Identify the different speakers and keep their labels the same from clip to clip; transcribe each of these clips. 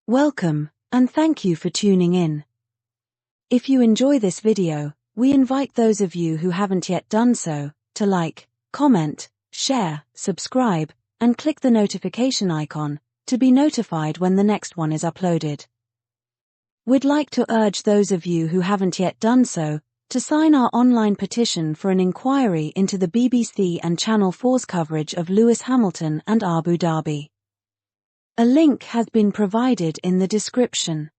Speaker 1: Welcome, and thank you for tuning in. If you enjoy this video, we invite those of you who haven't yet done so, to like, comment, share, subscribe, and click the notification icon, to be notified when the next one is uploaded. We'd like to urge those of you who haven't yet done so, to sign our online petition for an inquiry into the BBC and Channel 4's coverage of Lewis Hamilton and Abu Dhabi. A link has been provided in the description.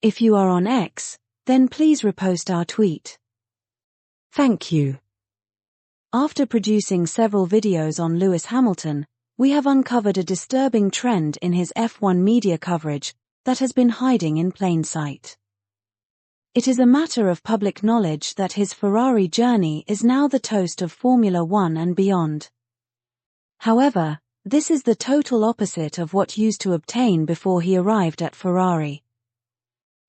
Speaker 1: If you are on X, then please repost our tweet. Thank you. After producing several videos on Lewis Hamilton, we have uncovered a disturbing trend in his F1 media coverage that has been hiding in plain sight. It is a matter of public knowledge that his Ferrari journey is now the toast of Formula One and beyond. However, this is the total opposite of what used to obtain before he arrived at Ferrari.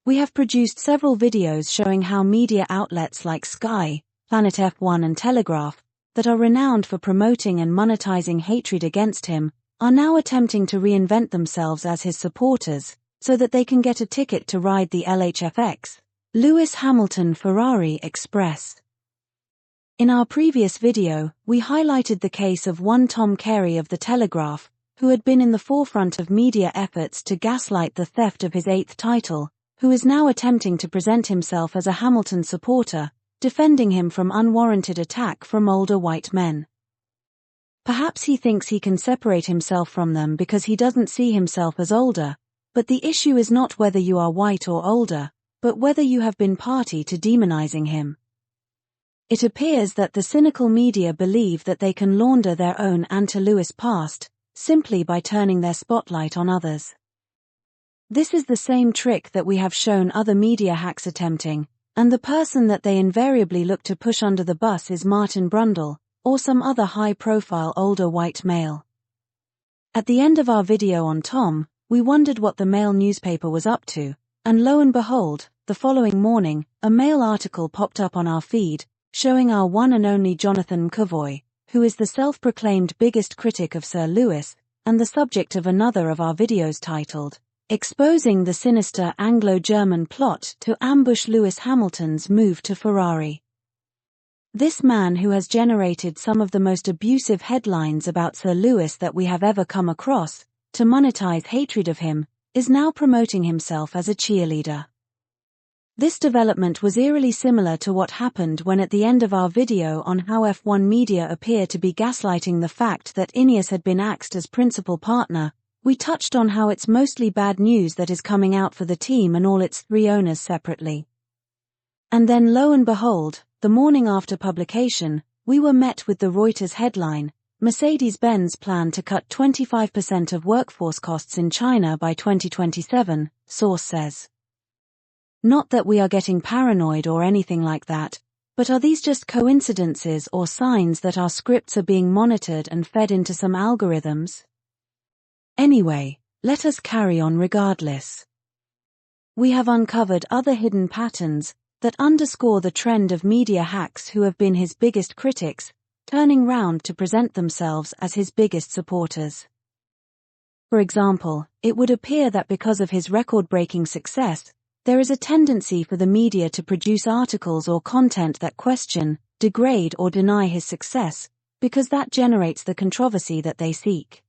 Speaker 1: We have produced several videos showing how media outlets like Sky, Planet F1 and Telegraph, that are renowned for promoting and monetizing hatred against him, are now attempting to reinvent themselves as his supporters, so that they can get a ticket to ride the LHFX, Lewis Hamilton Ferrari Express. In our previous video, we highlighted the case of one Tom Carey of The Telegraph, who had been in the forefront of media efforts to gaslight the theft of his 8th title, who is now attempting to present himself as a Hamilton supporter, defending him from unwarranted attack from older white men. Perhaps he thinks he can separate himself from them because he doesn't see himself as older, but the issue is not whether you are white or older, but whether you have been party to demonizing him. It appears that the cynical media believe that they can launder their own anti-Lewis past, simply by turning their spotlight on others. This is the same trick that we have shown other media hacks attempting, and the person that they invariably look to push under the bus is Martin Brundle, or some other high-profile older white male. At the end of our video on Tom, we wondered what the Mail newspaper was up to, and lo and behold, the following morning, a Mail article popped up on our feed, showing our one and only Jonathan McAvoy, who is the self-proclaimed biggest critic of Sir Lewis, and the subject of another of our videos titled, Exposing the Sinister Anglo-German Plot to Ambush Lewis Hamilton's Move to Ferrari. This man, who has generated some of the most abusive headlines about Sir Lewis that we have ever come across, to monetize hatred of him, is now promoting himself as a cheerleader. This development was eerily similar to what happened when at the end of our video on how F1 media appear to be gaslighting the fact that Ineos had been axed as principal partner, we touched on how it's mostly bad news that is coming out for the team and all its 3 owners separately. And then lo and behold, the morning after publication, we were met with the Reuters headline, Mercedes-Benz plan to cut 25% of workforce costs in China by 2027, source says. Not that we are getting paranoid or anything like that, but are these just coincidences or signs that our scripts are being monitored and fed into some algorithms? Anyway, let us carry on regardless. We have uncovered other hidden patterns that underscore the trend of media hacks who have been his biggest critics, turning round to present themselves as his biggest supporters. For example, it would appear that because of his record-breaking success, there is a tendency for the media to produce articles or content that question, degrade or deny his success, because that generates the controversy that they seek.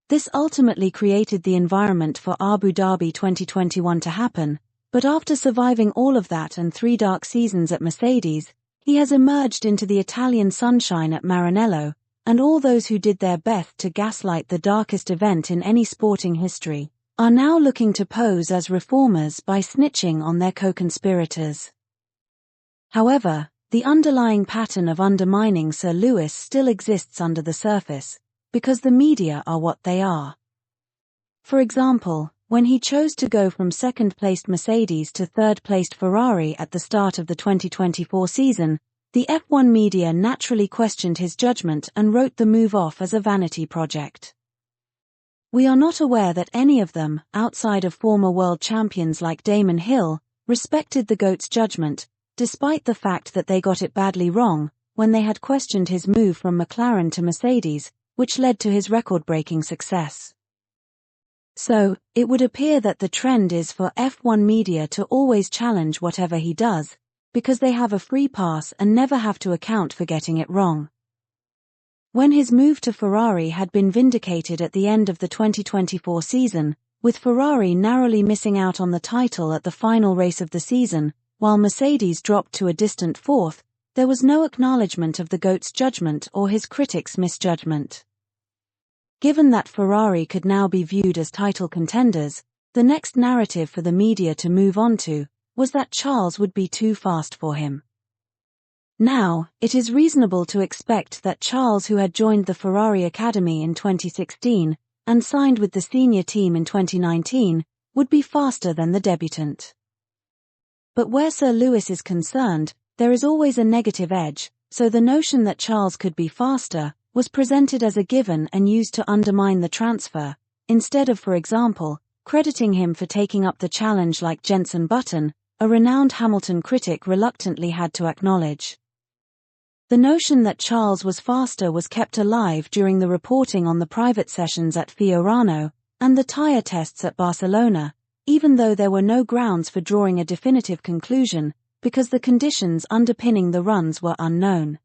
Speaker 1: This ultimately created the environment for Abu Dhabi 2021 to happen, but after surviving all of that and 3 dark seasons at Mercedes, he has emerged into the Italian sunshine at Maranello, and all those who did their best to gaslight the darkest event in any sporting history are now looking to pose as reformers by snitching on their co-conspirators. However, the underlying pattern of undermining Sir Lewis still exists under the surface, because the media are what they are. For example, when he chose to go from second-placed Mercedes to third-placed Ferrari at the start of the 2024 season, the F1 media naturally questioned his judgment and wrote the move off as a vanity project. We are not aware that any of them, outside of former world champions like Damon Hill, respected the GOAT's judgment, despite the fact that they got it badly wrong when they had questioned his move from McLaren to Mercedes, which led to his record-breaking success. So, it would appear that the trend is for F1 media to always challenge whatever he does, because they have a free pass and never have to account for getting it wrong. When his move to Ferrari had been vindicated at the end of the 2024 season, with Ferrari narrowly missing out on the title at the final race of the season, while Mercedes dropped to a distant fourth, there was no acknowledgement of the GOAT's judgment or his critics' misjudgment. Given that Ferrari could now be viewed as title contenders, the next narrative for the media to move on to was that Charles would be too fast for him. Now, it is reasonable to expect that Charles, who had joined the Ferrari Academy in 2016 and signed with the senior team in 2019, would be faster than the debutant. But where Sir Lewis is concerned, there is always a negative edge, so the notion that Charles could be faster was presented as a given and used to undermine the transfer, instead of, for example, crediting him for taking up the challenge like Jenson Button, a renowned Hamilton critic reluctantly had to acknowledge. The notion that Charles was faster was kept alive during the reporting on the private sessions at Fiorano and the tyre tests at Barcelona, even though there were no grounds for drawing a definitive conclusion, because the conditions underpinning the runs were unknown.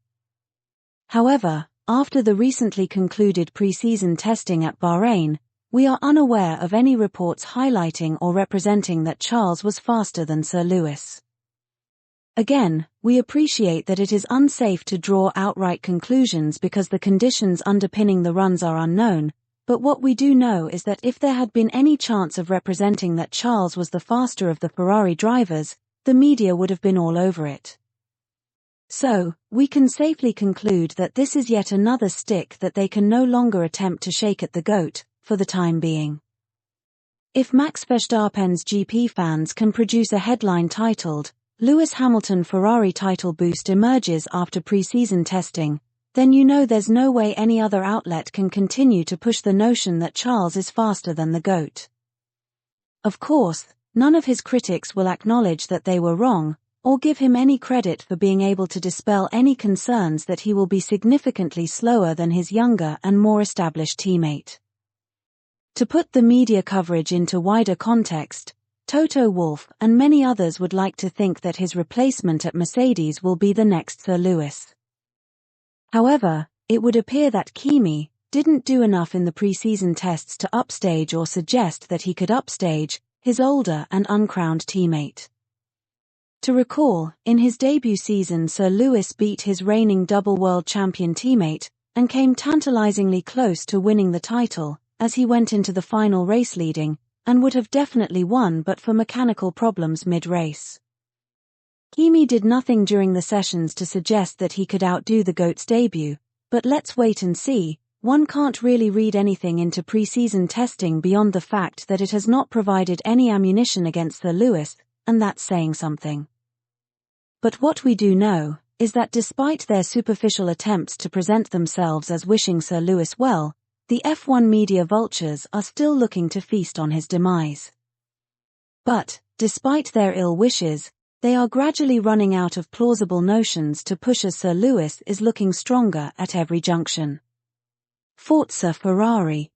Speaker 1: However, after the recently concluded pre-season testing at Bahrain, we are unaware of any reports highlighting or representing that Charles was faster than Sir Lewis. Again, we appreciate that it is unsafe to draw outright conclusions because the conditions underpinning the runs are unknown, but what we do know is that if there had been any chance of representing that Charles was the faster of the Ferrari drivers, the media would have been all over it. So, we can safely conclude that this is yet another stick that they can no longer attempt to shake at the GOAT, for the time being. If Max Verstappen's GP fans can produce a headline titled, "Lewis Hamilton Ferrari title boost emerges after pre-season testing," then you know there's no way any other outlet can continue to push the notion that Charles is faster than the GOAT. Of course, none of his critics will acknowledge that they were wrong, or give him any credit for being able to dispel any concerns that he will be significantly slower than his younger and more established teammate. To put the media coverage into wider context, Toto Wolff and many others would like to think that his replacement at Mercedes will be the next Sir Lewis. However, it would appear that Kimi didn't do enough in the pre-season tests to upstage or suggest that he could upstage his older and uncrowned teammate. To recall, in his debut season Sir Lewis beat his reigning double world champion teammate, and came tantalizingly close to winning the title, as he went into the final race leading, and would have definitely won but for mechanical problems mid-race. Kimi did nothing during the sessions to suggest that he could outdo the GOAT's debut, but let's wait and see. One can't really read anything into pre-season testing beyond the fact that it has not provided any ammunition against Sir Lewis, and that's saying something. But what we do know is that despite their superficial attempts to present themselves as wishing Sir Lewis well, the F1 media vultures are still looking to feast on his demise. But, despite their ill wishes, they are gradually running out of plausible notions to push as Sir Lewis is looking stronger at every junction. Forza Ferrari.